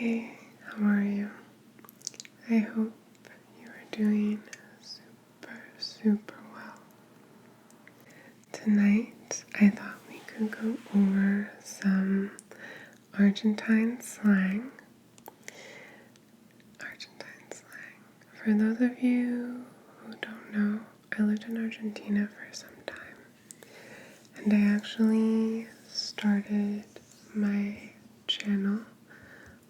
Hey, how are you? I hope you are doing super well. Tonight, I thought we could go over some Argentine slang. For those of you who don't know, I lived in Argentina for some time, and I actually started my channel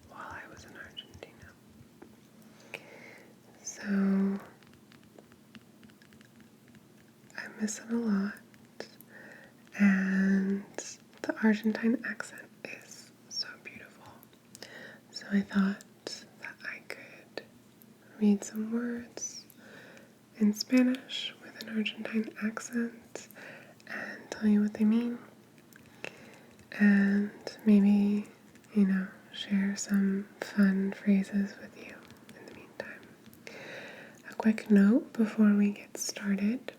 while I was in Argentina. So I miss it a lot, and the Argentine accent is so beautiful. So I thought that I could read some words in Spanish with an Argentine accent and tell you what they mean, and maybe, share some fun phrases with you in the meantime. A quick note before we get started.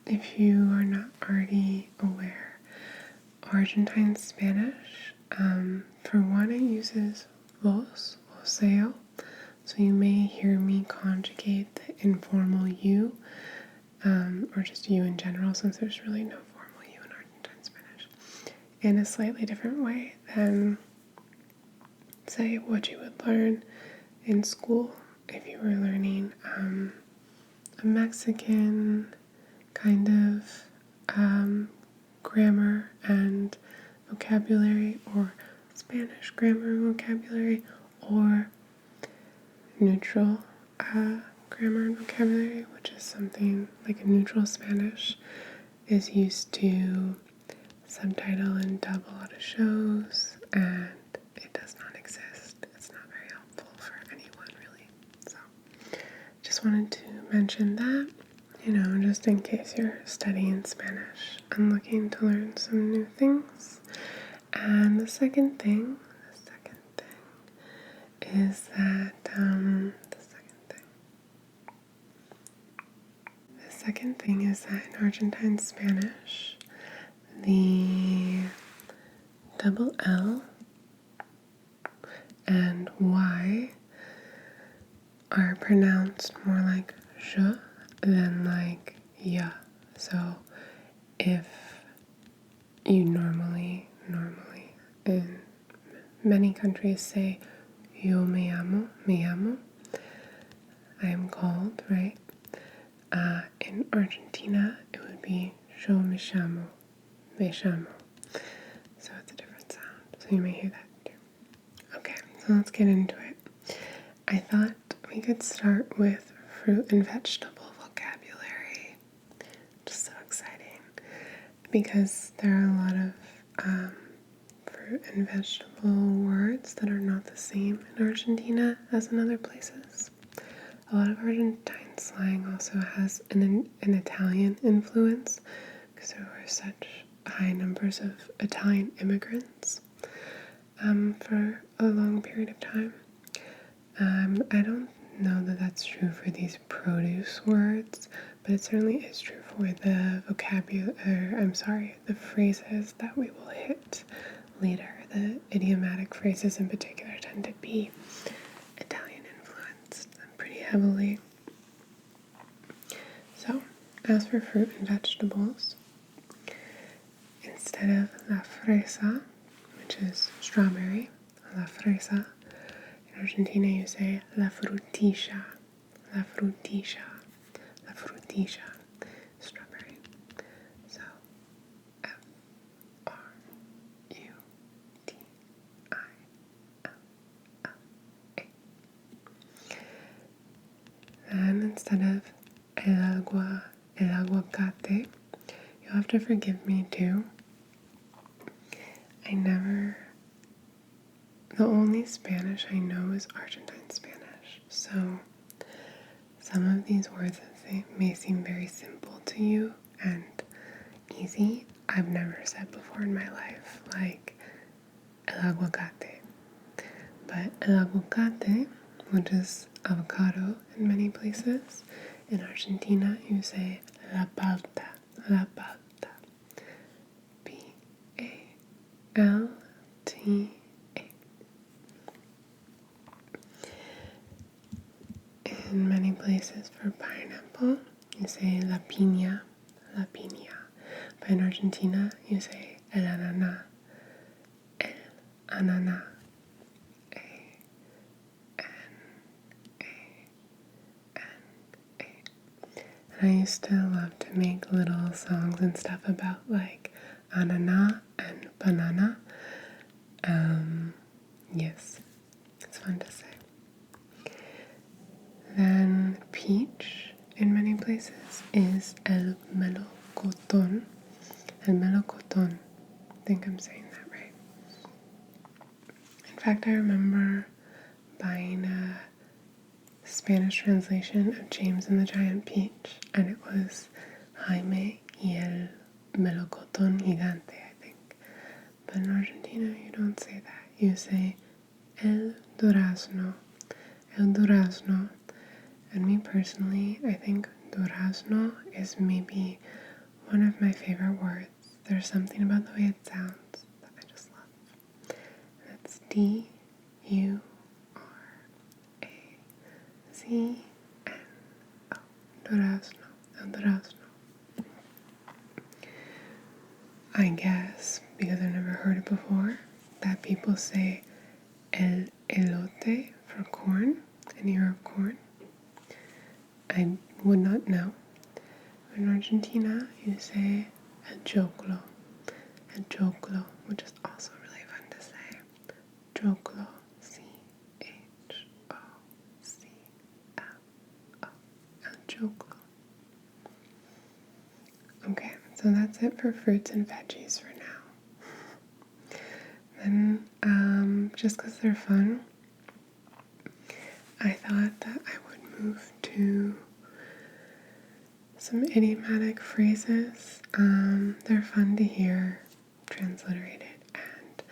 If you are not already aware, Argentine Spanish, for one, it uses vos, voseo, so you may hear me conjugate the informal you, or just you in general, since there's really no formal you in Argentine Spanish, in a slightly different way than, say, what you would learn in school if you were learning a Mexican kind of grammar and vocabulary, or Spanish grammar and vocabulary, or neutral grammar and vocabulary, which is something like a neutral Spanish is used to subtitle and dub a lot of shows, and it does not exist. It's not very helpful for anyone, really. So just wanted to mention that, just in case you're studying Spanish and looking to learn some new things. And the second thing is that in Argentine Spanish, the double L and Y are pronounced more like je than like ya. So if you normally in many countries say yo me llamo, I am called, right? In Argentina, it would be yo me llamo. So it's a different sound. So you may hear that too. Okay, so let's get into it. I thought we could start with fruit and vegetable vocabulary. Just so exciting, because there are a lot of fruit and vegetable words that are not the same in Argentina as in other places. A lot of Argentine slang also has an Italian influence, because there were such high numbers of Italian immigrants for a long period of time. I don't know that that's true for these produce words, but it certainly is true for the the phrases that we will hit later. The idiomatic phrases in particular tend to be Italian influenced pretty heavily. So, as for fruit and vegetables, instead of la fresa, which is strawberry, la fresa, in Argentina you say la frutilla, strawberry. So, F-R-U-T-I-L-L-A. And instead of el aguacate, you'll have to forgive me too. The only Spanish I know is Argentine Spanish, so some of these words that may seem very simple to you and easy, I've never said before in my life, like el aguacate. But el aguacate, which is avocado in many places, in Argentina you say la palta, P-A-L-T-A. places for pineapple, you say la piña, la piña. But in Argentina, you say el ananá, el ananá. And I used to love to make little songs and stuff about like ananá and banana. Yes, it's fun to say. Then peach in many places is el melocotón. El melocotón. I think I'm saying that right. In fact, I remember buying a Spanish translation of James and the Giant Peach, and it was Jaime y el melocotón gigante, I think. But in Argentina, you don't say that. You say el durazno. El durazno. And me personally, I think durazno is maybe one of my favorite words. There's something about the way it sounds that I just love. And it's D-U-R-A-Z-N-O. Durazno. El durazno. I guess, because I've never heard it before, that people say el elote for corn, an ear of corn. I would not know. In Argentina, you say el choclo, which is also really fun to say. Choclo, C-H-O-C-L-O, el choclo. Okay, so that's it for fruits and veggies for now. Then, just because they're fun, I thought that I would move to some idiomatic phrases. They're fun to hear transliterated, and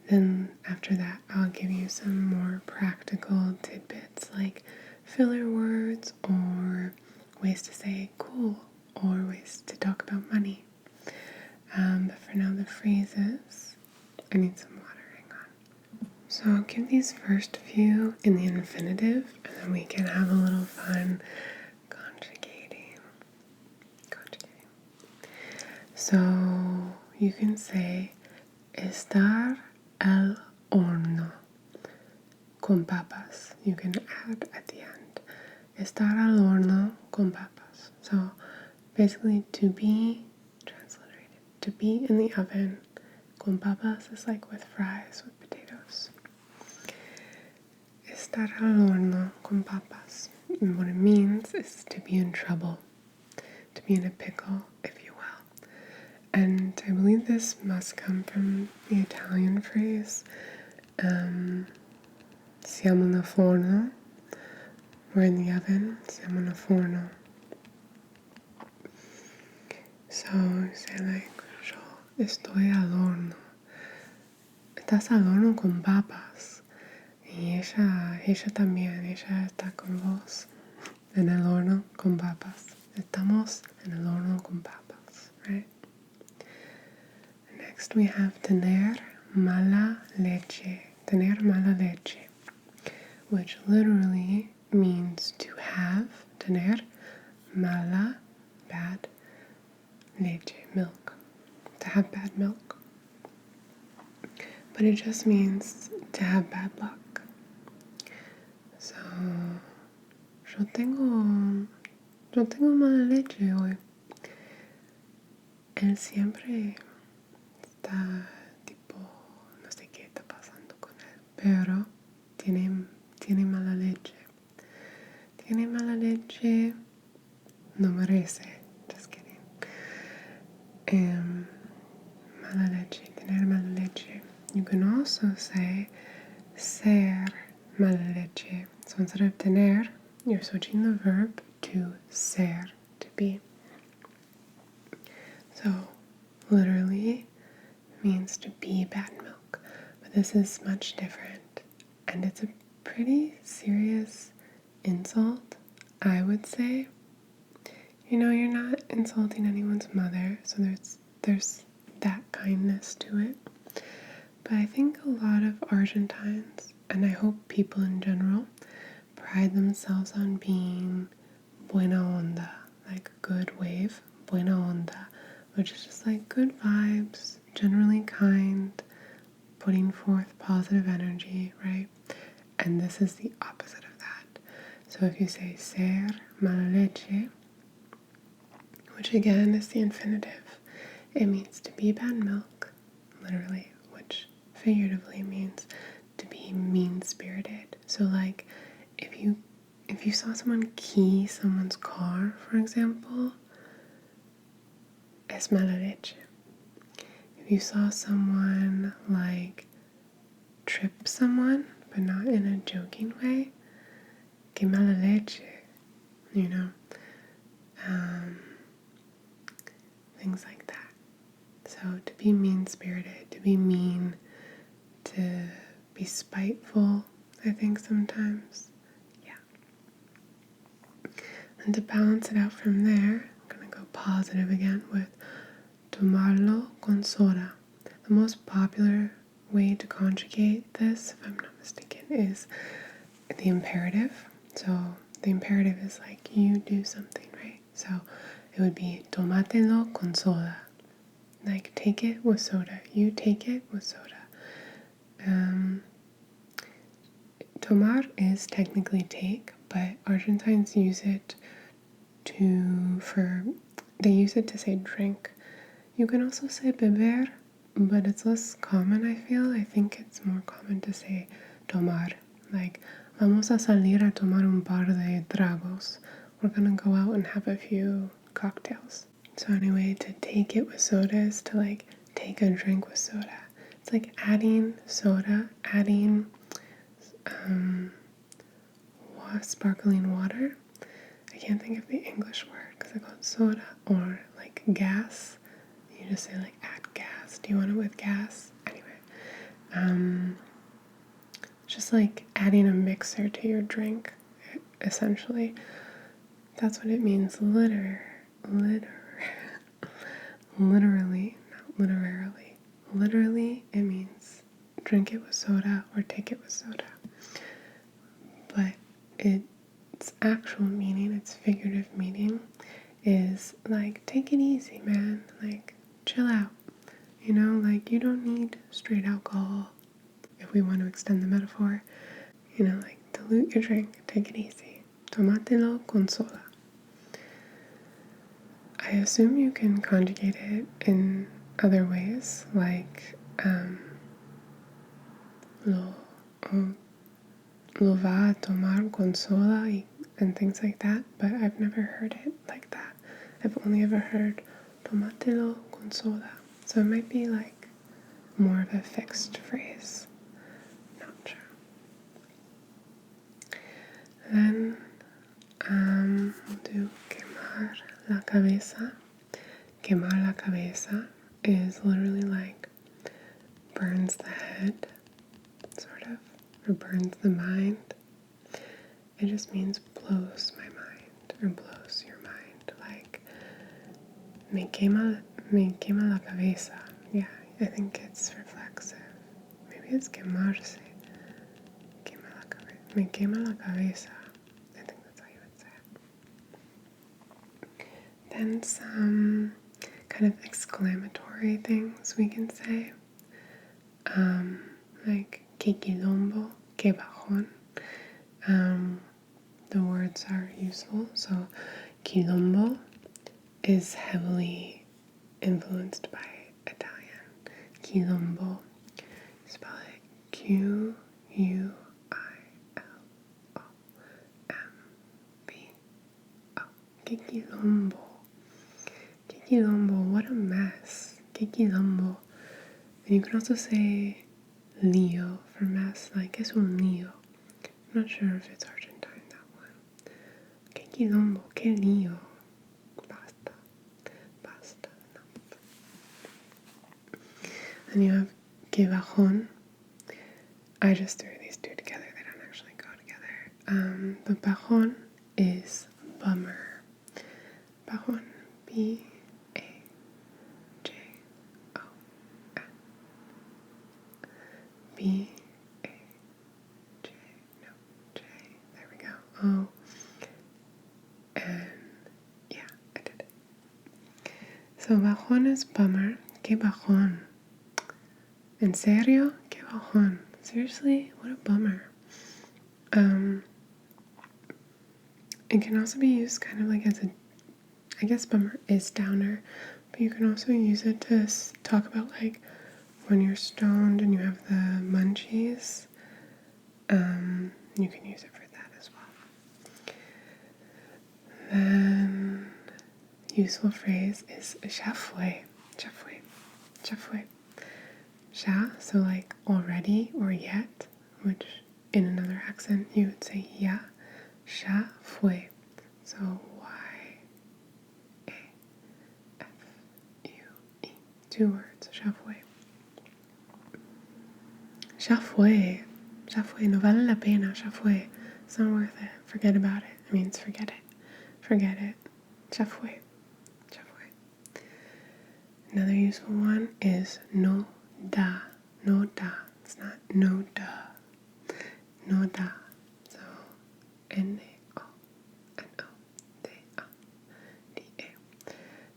then after that I'll give you some more practical tidbits like filler words or ways to say cool or ways to talk about money. But for now, the phrases, I need some water, hang on. So I'll give these first few in the infinitive, and then we can have a little fun conjugating. So you can say estar al horno con papas. You can add at the end. Estar al horno con papas. So basically to be, transliterated, to be in the oven con papas is like with fries, with potatoes. Estar al horno con papas. And what it means is to be in trouble, to be in a pickle, if you will. And I believe this must come from the Italian phrase, siamo nel forno. We're in the oven, siamo nel forno. So say like, yo estoy al horno. Estás al horno con papas. Y ella también, ella está con vos en el horno con papas. Estamos en el horno con papas, right? Next we have tener mala leche. Tener mala leche, which literally means to have, tener, mala, bad, leche, milk, to have bad milk. But it just means to have bad luck. So, yo tengo mala leche hoy. Él siempre está tipo, no sé qué está pasando con él, pero tiene mala leche. Tiene mala leche, no merece. Just kidding. Mala leche, tener mala leche. You can also say ser mala leche. So instead of tener, you're switching the verb to ser, to be. So literally means to be bad milk, but this is much different, and it's a pretty serious insult, I would say. You know, you're not insulting anyone's mother, so there's that kindness to it. But I think a lot of Argentines, and I hope people in general, pride themselves on being buena onda, like good wave, buena onda, which is just like good vibes, generally kind, putting forth positive energy, right? And this is the opposite of that. So if you say ser mala leche, which again is the infinitive, it means to be bad milk, literally, which figuratively means to be mean-spirited. So like if you saw someone key someone's car, for example, es mala leche. If you saw someone like trip someone, but not in a joking way, que mala leche, you know, things like that. So to be mean-spirited, to be mean, to be spiteful, I think sometimes, yeah. And to balance it out from there, I'm going to go positive again with tomarlo con soda. The most popular way to conjugate this, if I'm not mistaken, is the imperative. So the imperative is like you do something, right? So it would be tomátelo con soda. Like take it with soda. You take it with soda. Tomar is technically take, but Argentines use it they use it to say drink. You can also say beber, but it's less common, I feel. I think it's more common to say tomar. Like, vamos a salir a tomar un par de tragos. We're gonna go out and have a few cocktails. So anyway, to take it with soda is to like take a drink with soda. It's like adding soda, adding sparkling water. I can't think of the English word because I got soda, or like gas. You just say like add gas. Do you want it with gas? Anyway, just like adding a mixer to your drink, essentially. That's what it means. Literally, not literally. Literally, it means drink it with soda or take it with soda. But its actual meaning, its figurative meaning, is like take it easy, man. Like chill out. You know, like you don't need straight alcohol. If we want to extend the metaphor, you know, like dilute your drink, take it easy. Tomátelo con soda. I assume you can conjugate it in other ways, like lo va a tomar con soda and things like that, but I've never heard it like that. I've only ever heard tomátelo con soda. So it might be like more of a fixed phrase. Not sure. Then we'll do quemar la cabeza. Quemar la cabeza is literally like burns the head, sort of, or burns the mind. It just means blows my mind, or blows your mind. Like, me quema la cabeza. Yeah, I think it's reflexive. Maybe it's quemarse. Quema la cabeza. Me quema la cabeza. I think that's how you would say it. Then some kind of exclamatory things we can say. Like, que quilombo, que bajón. The words are useful. So, quilombo is heavily influenced by Italian. Quilombo. Spell it Quilombo. Que quilombo. Que quilombo. What a mess. Que quilombo. And you can also say lío for mess. Like, es un lío. I'm not sure if it's Argentine, that one. Que quilombo. Que lío. Basta. Enough. And you have que bajón. I just threw these two together. They don't actually go together. But bajón is bummer. Bajón. B-A-J-O-N. B-A-J. No, J. There we go. O-N. So bajón is bummer. Que bajón. En serio? Que bajón. Seriously? What a bummer. It can also be used kind of like as a, I guess bummer is downer, but you can also use it to talk about like when you're stoned and you have the munchies. You can use it for that as well. Then useful phrase is ya fue, ya fue, ya fue. Ya, so like already or yet, which in another accent you would say ya. Ya fue. So Y-A-F-U-E. 2 words. Ya fue. Ya fue. Ya fue. No vale la pena. Ya fue. It's not worth it. Forget about it. It means forget it. Forget it. Ya fue. Ya fue. Another useful one is no da. No da. It's not no da. No da. So N-A-O-N-O-D-A.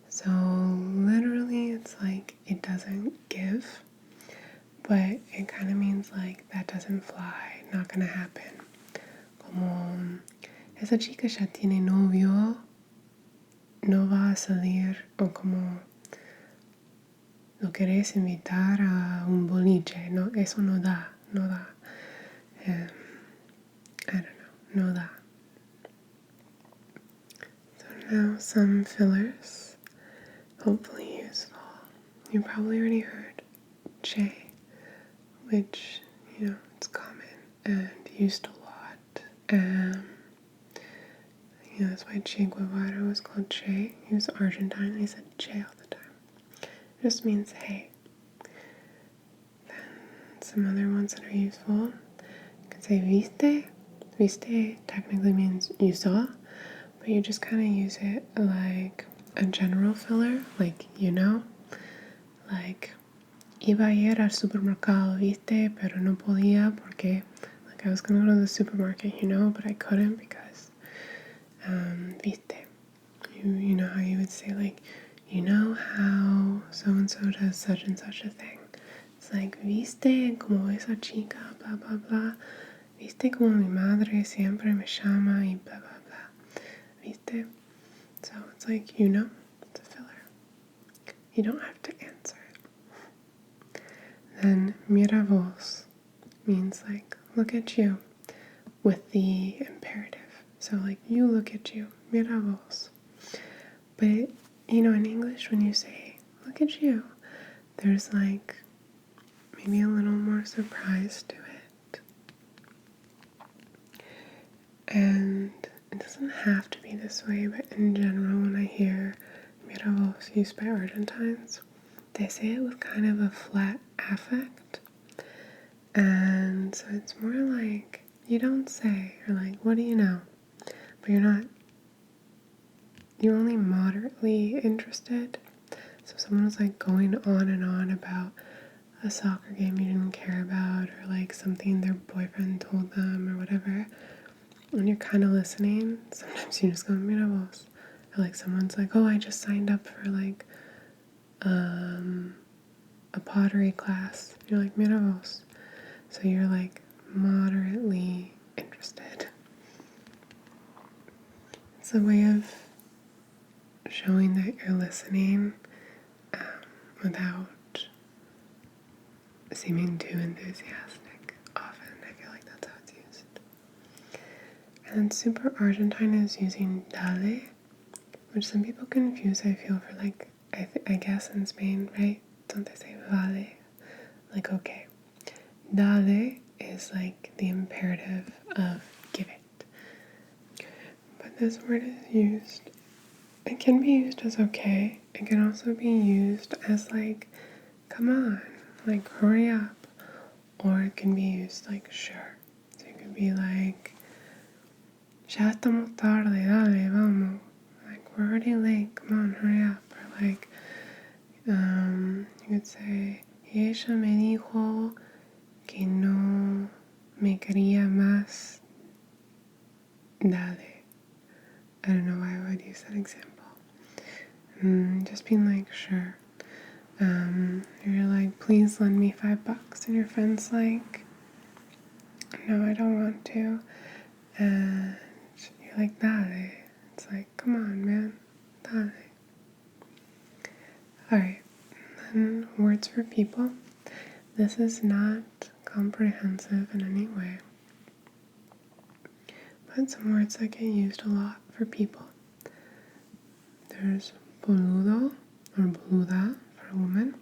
So literally it's like it doesn't give, but it kind of means like that doesn't fly, not gonna happen. Como esa chica ya tiene novio, no va a salir, o como lo querés invitar a un boliche, no, eso no da, no da. I don't know, no da. So now some fillers, hopefully useful. You probably already heard che, which, you know, it's common and used a lot. You know, that's why Che Guevara was called Che. He was Argentine. He said Che all the time. It just means hey. Then some other ones that are useful. You can say viste. Viste technically means you saw, but you just kind of use it like a general filler, like you know. Like, iba a ir al supermercado, viste, pero no podía porque, like, I was gonna go to the supermarket, you know, but I couldn't because, viste. You know how you would say, like, you know how so-and-so does such and such a thing. It's like, viste como esa chica, blah, blah, blah. Viste como mi madre siempre me llama y blah, blah, blah. Viste? So it's like, you know, it's a filler. You don't have to answer it. Then mira vos means like, look at you, with the imperative. So like, you look at you, mira vos. But, you know, in English, when you say, look at you, there's like maybe a little more surprise to it. And it doesn't have to be this way, but in general, when I hear mira vos used by Argentines, they say it with kind of a flat affect. And so it's more like, you don't say, or like, what do you know? But you're only moderately interested. So someone was like going on and on about a soccer game you didn't care about, or like something their boyfriend told them or whatever. When you're kind of listening, sometimes you just go, mira vos. Or like someone's like, oh, I just signed up for like a pottery class. You're like, mira vos. So you're like moderately interested. It's a way of showing that you're listening without seeming too enthusiastic. Often, I feel like that's how it's used. And then super Argentine is using dale, which some people confuse, I feel, for like, I guess in Spain, right? Don't they say vale? Like, okay. Dale is like the imperative of give it. But this word is used, it can be used as okay. It can also be used as like, come on, like hurry up. Or it can be used like sure. So you could be like, ya estamos tarde, dale, vamos. Like, we're already late, come on, hurry up. Or like, you could say, y ella me dijo que no me quería más, dale. I don't know why I would use that example. just being like, sure. You're like, please lend me $5. And your friend's like, no, I don't want to. And you're like, dale. It's like, come on, man. Dale. Alright. Then words for people. This is not comprehensive in any way. But some words that get used a lot for people. There's boludo or boluda for a woman,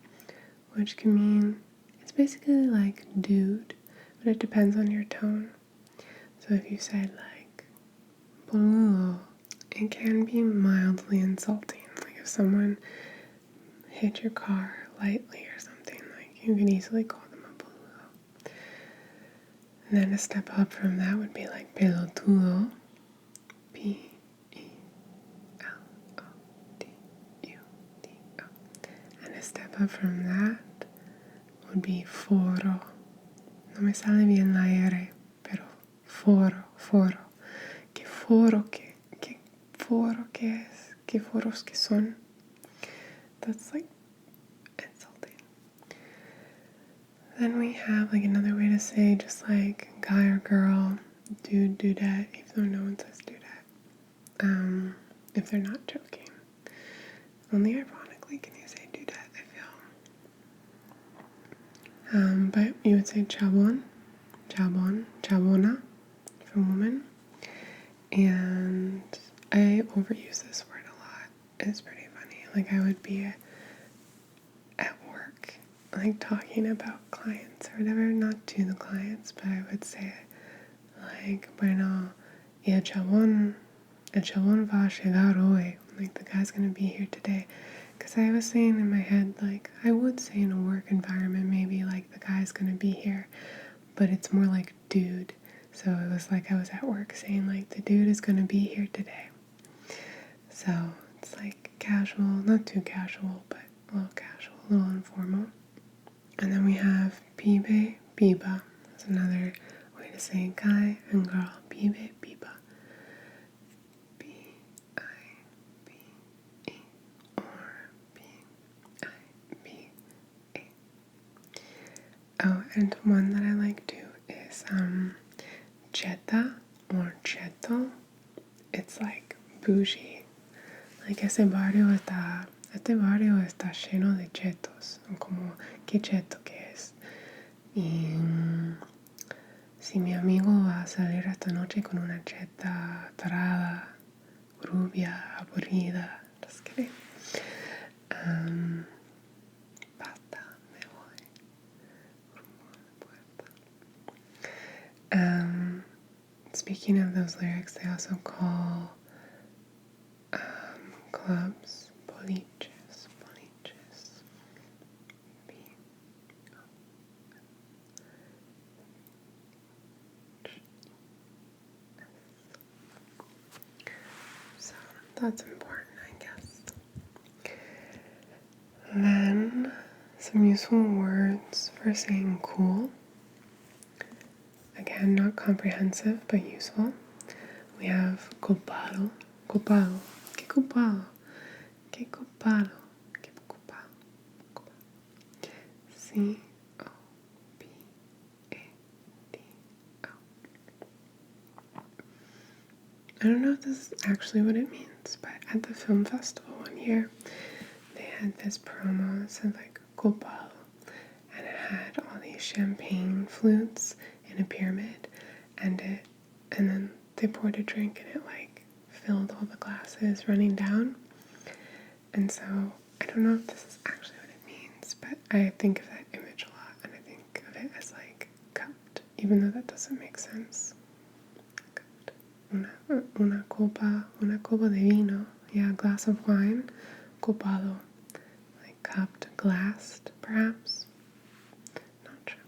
which can mean, it's basically like dude, but it depends on your tone. So if you said like boludo, it can be mildly insulting. Like if someone hit your car lightly or something, like you can easily call them a boludo. And then a step up from that would be like pelotudo, Pelotudo. And a step up from that would be foro. No me sale bien la R, pero foro. ¿Qué foro qué es? ¿Qué foros que son? That's like insulting. Then we have like another way to say just like guy or girl, dude, dudette, even though no one says dudette. If they're not joking. Only ironically can you say dudette, I feel. But you would say chabón, chabona for woman. And I overuse this word a lot. It's pretty funny. Like I would be at work, like talking about clients or whatever, not to the clients, but I would say like, bueno, y el chabón va a llegar hoy. Like the guy's gonna be here today. Because I was saying in my head, like I would say in a work environment, maybe like the guy's gonna be here, but it's more like dude. So it was like I was at work saying like the dude is gonna be here today. So it's like casual, not too casual, but a little casual, a little informal. And then we have pibe, piba. That's another way to say guy and girl. Pibe, piba. P-I-B-E or P-I-B-A. Oh, and one that I like too is cheta or cheto. It's like bougie. Like este barrio está lleno de chetos. Como, ¿qué cheto que es? Y si mi amigo va a salir esta noche con una cheta tarada, rubia, aburrida. Just kidding. Basta, me voy. Speaking of those lyrics, they also call clubs boliches. So that's important, I guess. Then some useful words for saying cool. Again, not comprehensive, but useful. We have copado. ¿Qué copado? C-O-P-A-D-O. I don't know if this is actually what it means, but at the film festival one year, they had this promo that said like copado, and it had all these champagne flutes in a pyramid, and then they poured a drink and it like filled all the glasses running down. And so I don't know if this is actually what it means, but I think of that image a lot, and I think of it as like cupped, even though that doesn't make sense. Cupped. Una copa de vino, yeah, a glass of wine, copado, like cupped, glassed, perhaps. Not sure.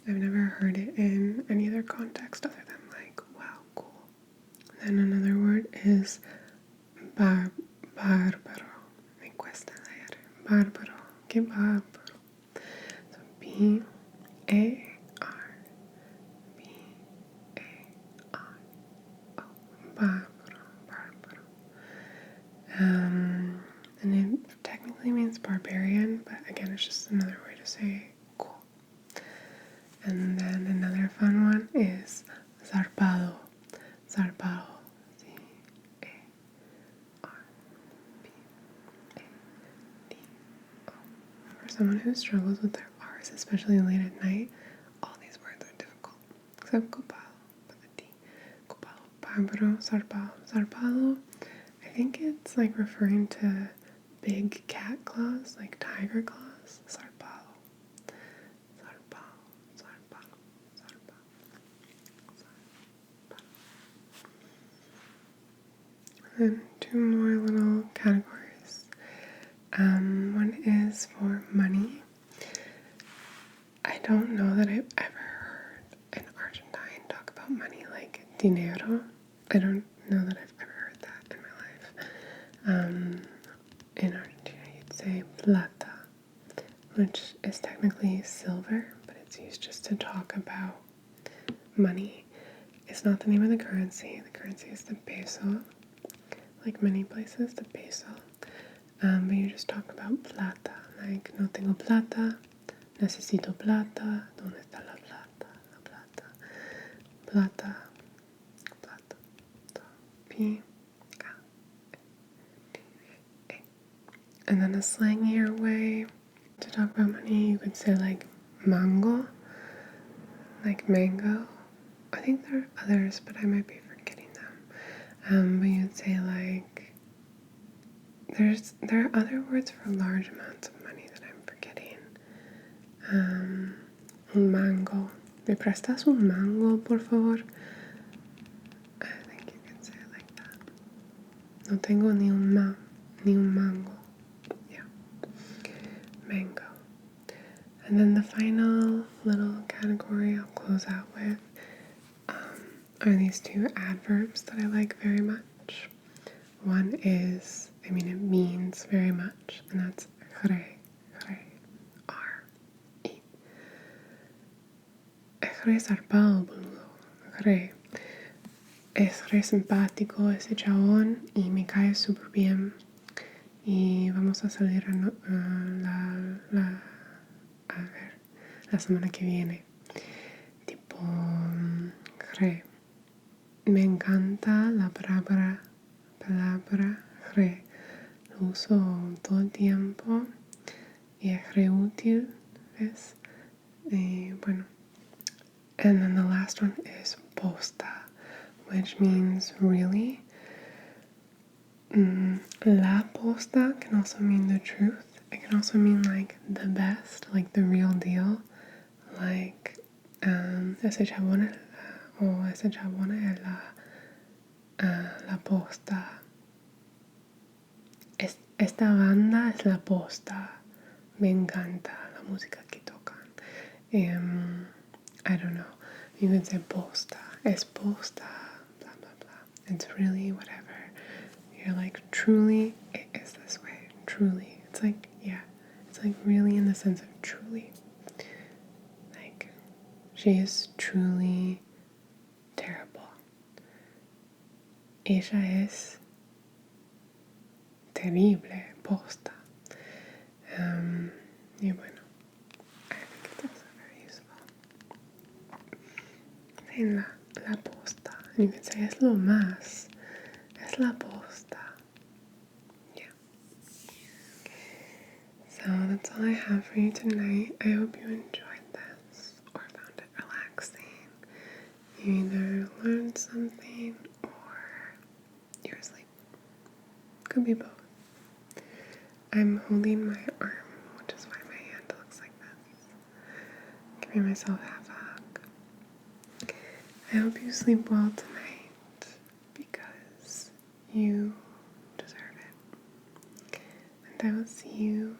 I've never heard it in any other context other than like, wow, cool. Then another word is bárbaro. Me cuesta leer. Bárbaro. Qué bárbaro. So B-A-R-B-A-R-O. Bárbaro. And then another fun one is zarpado. Zarpado. Z-A-R-P-A-D-O. For someone who struggles with their R's, especially late at night, all these words are difficult. Except copado, but the D. Copado, bárbaro, zarpado. Zarpado, I think it's like referring to big cat claws, like tiger claws. Zarpado. Zarpado, zarpado, zarpado, zarpado. And then two more little categories. One is for money. I don't know that I've ever heard an Argentine talk about money like dinero. I don't know that I've ever heard that in my life. In Argentina, you'd say plata, which is technically silver, but it's used just to talk about money. It's not the name of the currency. The currency is the peso. Like many places, the peso. But you just talk about plata. Like, no tengo plata, necesito plata, ¿dónde está la plata? La plata. Plata. Plata. P. And then a slangier way to talk about money, you could say like mango, like mango. I think there are others, but I might be forgetting them. But you'd say like, there are other words for large amounts of money that I'm forgetting. Un mango. ¿Me prestas un mango, por favor? I think you can say it like that. No tengo ni un mango. Yeah. Mango. And then the final little category I'll close out with are these two adverbs that I like very much. One is, it means very much, and that's re, R-E. Es re zarpado, boludo. Re. Es re simpático ese chabón y me cae súper bien. Y vamos a salir la semana que viene. Tipo, re. Me encanta la palabra re. Lo uso todo el tiempo y es re útil, ¿ves? Bueno. And then the last one is posta, which means really. La posta can also mean the truth. It can also mean like the best, like the real deal. Like, ese chabón o esa chabona es la posta. Esta banda es la posta. Me encanta la música que tocan. I don't know. You could say posta. Es posta. Blah, blah, blah. It's really whatever. You're like, truly, it is this way. Truly. It's like, yeah. It's like really in the sense of truly. Like, she is truly terrible. Ella es terrible, posta. Y bueno, I think it's also very useful. Saying la posta. And you could say es lo más. Es la posta. Yeah. So that's all I have for you tonight. I hope you enjoyed this or found it relaxing. You either learned something or you're asleep. Could be both. I'm holding my arm, which is why my hand looks like this. Giving myself half a hug. I hope you sleep well tonight because you deserve it. And I will see you